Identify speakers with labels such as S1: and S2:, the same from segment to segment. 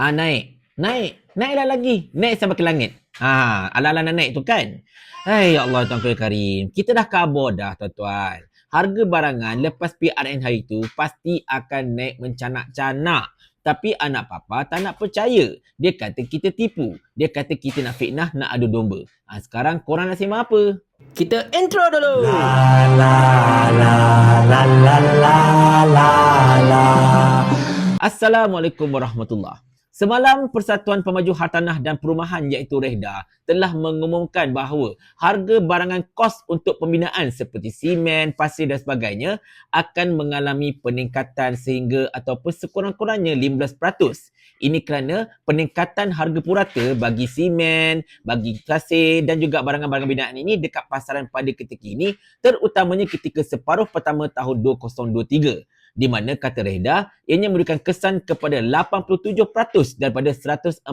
S1: Naiklah lagi. Naik sampai ke langit. Ala-ala nak naik tu kan. Hai ya Allah Tuan Karim. Kita dah khabar dah tuan-tuan. Harga barangan lepas PRN hari tu pasti akan naik mencanak-canak. Tapi anak papa tak nak percaya. Dia kata kita tipu. Dia kata kita nak fitnah, nak adu domba. Sekarang korang nak sembang apa? Kita intro dulu. La la la la la la la la. Assalamualaikum warahmatullahi. Semalam Persatuan Pemaju Hartanah dan Perumahan iaitu REHDA telah mengumumkan bahawa harga barangan kos untuk pembinaan seperti simen, pasir dan sebagainya akan mengalami peningkatan sehingga ataupun sekurang-kurangnya 15%. Ini kerana peningkatan harga purata bagi simen, bagi pasir dan juga barangan-barangan binaan ini dekat pasaran pada ketika ini, terutamanya ketika separuh pertama tahun 2023. Di mana kata REHDA, ianya memberikan kesan kepada 87% daripada 148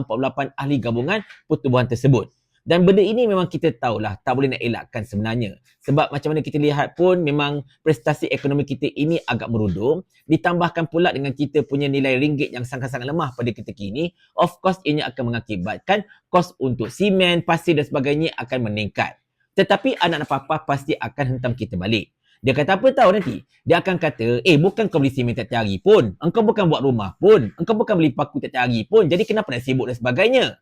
S1: ahli gabungan pertubuhan tersebut. Dan benda ini memang kita tahulah, tak boleh nak elakkan sebenarnya. Sebab macam mana kita lihat pun memang prestasi ekonomi kita ini agak merudum. Ditambahkan pula dengan kita punya nilai ringgit yang sangat-sangat lemah pada ketika ini. Of course, ianya akan mengakibatkan kos untuk simen, pasir dan sebagainya akan meningkat. Tetapi anak-anak papa pasti akan hentam kita balik. Dia kata apa tahu nanti? Dia akan kata, bukan kau beli simen tiap-tiap hari pun. Engkau bukan buat rumah pun. Engkau bukan beli paku tiap-tiap hari pun. Jadi kenapa nak sibuk dan sebagainya?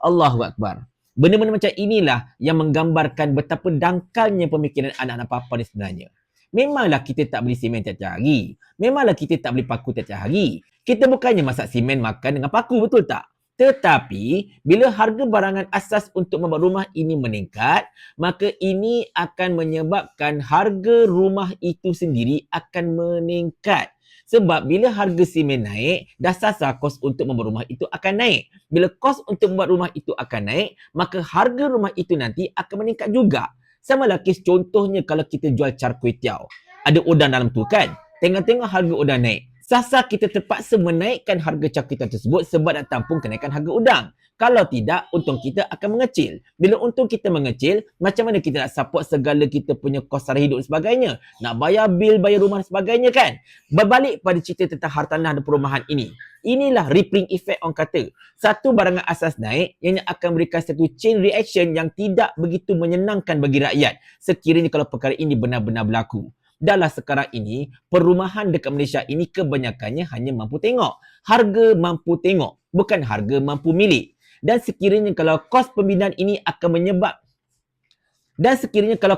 S1: Allahu Akbar. Benda-benda macam inilah yang menggambarkan betapa dangkalnya pemikiran anak-anak papa ni sebenarnya. Memanglah kita tak beli simen tiap-tiap hari. Memanglah kita tak beli paku tiap-tiap hari. Kita bukannya masak simen makan dengan paku, betul tak? Tetapi, bila harga barangan asas untuk membuat rumah ini meningkat, maka ini akan menyebabkan harga rumah itu sendiri akan meningkat. Sebab bila harga simen naik, dah sasar kos untuk membuat rumah itu akan naik. Bila kos untuk membuat rumah itu akan naik, maka harga rumah itu nanti akan meningkat juga. Sama lah kes contohnya kalau kita jual char kway teow. Ada udang dalam tu kan? Tengok-tengok harga udang naik. Sasa kita terpaksa menaikkan harga char kway teow tersebut sebab nak tampung kenaikan harga udang. Kalau tidak, untung kita akan mengecil. Bila untung kita mengecil, macam mana kita nak support segala kita punya kos sara hidup dan sebagainya? Nak bayar bil, bayar rumah dan sebagainya kan? Berbalik pada cerita tentang hartanah dan perumahan ini. Inilah rippling effect orang kata. Satu barangan asas naik, yang akan memberikan satu chain reaction yang tidak begitu menyenangkan bagi rakyat. Sekiranya kalau perkara ini benar-benar berlaku. Dalam sekarang ini, perumahan dekat Malaysia ini kebanyakannya hanya mampu tengok. Harga mampu tengok, bukan harga mampu milik. Dan sekiranya kalau kos pembinaan ini akan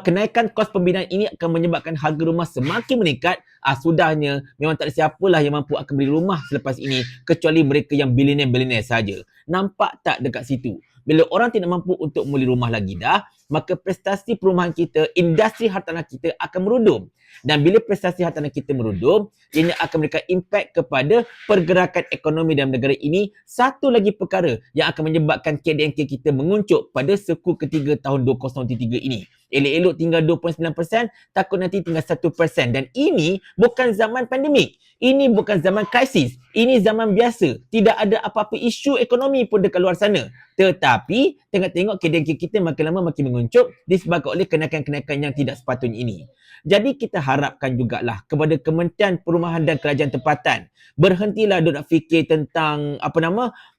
S1: kenaikan kos pembinaan ini akan menyebabkan harga rumah semakin meningkat, sudahnya memang tak ada siapalah yang mampu akan beli rumah selepas ini kecuali mereka yang bilioner-bilioner saja. Nampak tak dekat situ? Bila orang tidak mampu untuk membeli rumah lagi dah, maka prestasi perumahan kita, industri hartanah kita akan merudum. Dan bila prestasi hartanah kita merudum, ianya akan memberikan impak kepada pergerakan ekonomi dalam negara ini. Satu lagi perkara yang akan menyebabkan KDNK kita menguncuk pada suku ketiga tahun 2023 ini. Elok-elok tinggal 2.9%, takut nanti tinggal 1%. Dan ini bukan zaman pandemik. Ini bukan zaman krisis. Ini zaman biasa. Tidak ada apa-apa isu ekonomi pun dekat luar sana. Tetapi, tengok-tengok KDNK kita makin lama makin menguncup disebabkan oleh kenaikan-kenaikan yang tidak sepatutnya ini. Jadi kita harapkan jugalah kepada Kementerian Perumahan dan Kerajaan Tempatan, berhentilah duk nak fikir tentang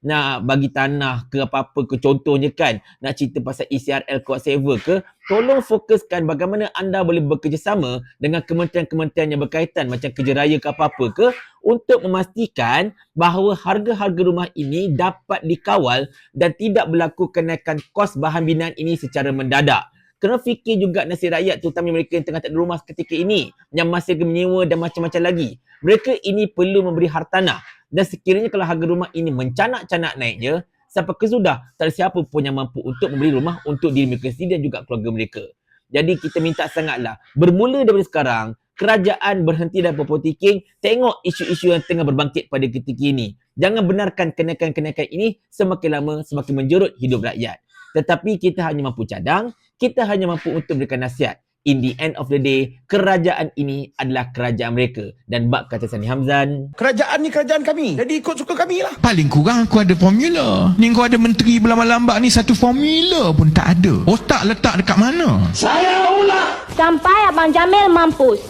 S1: nak bagi tanah ke apa-apa ke, contohnya kan nak cerita pasal ECRL ke whatever ke. Tolong fokuskan bagaimana anda boleh bekerjasama dengan kementerian-kementerian yang berkaitan macam Kerja Raya ke apa-apa ke untuk memastikan bahawa harga-harga rumah ini dapat dikawal dan tidak berlaku kenaikan kos bahan binaan ini secara mendadak. Kena fikir juga nasib rakyat, terutama mereka yang tengah tak ada rumah ketika ini, yang masih menyewa dan macam-macam lagi. Mereka ini perlu memberi hartanah. Dan sekiranya kalau harga rumah ini mencanak-canak naik je, sampai ke sudah, tak ada siapa pun yang mampu untuk memberi rumah untuk diri mereka sendiri dan juga keluarga mereka. Jadi kita minta sangatlah, bermula daripada sekarang, kerajaan berhenti dari berpolitiking, tengok isu-isu yang tengah berbangkit pada ketika ini. Jangan benarkan kenaikan-kenaikan ini semakin lama semakin menjerut hidup rakyat. Tetapi kita hanya mampu cadang, kita hanya mampu untuk memberikan nasihat. In the end of the day, kerajaan ini adalah kerajaan mereka. Dan bab kata Sani Hamzan,
S2: kerajaan ni kerajaan kami, jadi ikut suka kami lah.
S3: Paling kurang aku ada formula. Ni kau ada menteri berlambak-lambak ni, satu formula pun tak ada. Otak letak dekat mana?
S2: Saya ulang.
S4: Sampai Abang Jamil mampus.